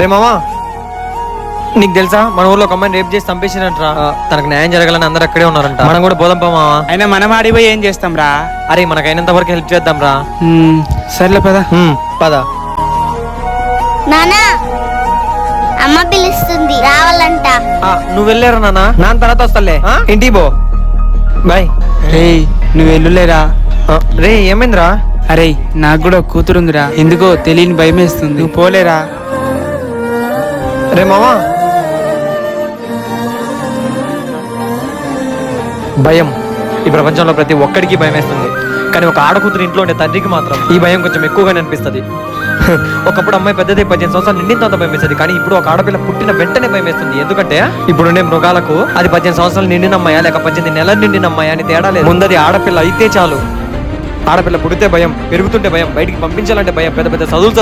రే మామా, నీకు తెలుసా మన ఊర్లో ఒక అమ్మాయిని రేపు చేసి చంపేసినట్రా. తనకు న్యాయం జరగాలని అందరు అక్కడే ఉన్నారంట. మనం కూడా పోదాం మామా. అయినా మనం ఆడిపోయి ఏం చేస్తాం రా? అరే మనకైనంత వరకు హెల్ప్ చేద్దాం రా. సర్లే పద. పద. నానా, అమ్మ పిలుస్తుంది, రావాలంట. నువ్వు వెళ్ళారా నాన్న తర్వాత వస్తలే. ఇంటికి పో. బాయ్. రే నువ్వు వెళ్ళులేరా? రే ఏమైందిరా? అరే నాకు కూడా కూతురుందిరా, ఎందుకో తెలియని భయం వేస్తుంది. నువ్వు పోలేరా? రే మామా, భయం ఈ ప్రపంచంలో ప్రతి ఒక్కడికి భయం వేస్తుంది. కానీ ఒక ఆడకూతురు ఇంట్లో ఉండే తండ్రికి మాత్రం ఈ భయం కొంచెం ఎక్కువగానే అనిపిస్తుంది. ఒకప్పుడు అమ్మాయి పెద్దది 15 సంవత్సరాలు నిండిన తర్వాత భయం వేస్తుంది, కానీ ఇప్పుడు ఒక ఆడపిల్ల పుట్టిన వెంటనే భయం వేస్తుంది. ఎందుకంటే ఇప్పుడుండే మృగాలకు అది 15 సంవత్సరాలు నిండిన అమ్మాయా లేక 18 నెలలు నిండిన అమ్మాయా అని తేడా లేదు. ముందది ఆడపిల్ల అయితే చాలు. ఆడపిల్ల పుడితే భయం, పెరుగుతుంటే భయం, బయటికి పంపించాలంటే భయం, పెద్ద పెద్ద చదువులు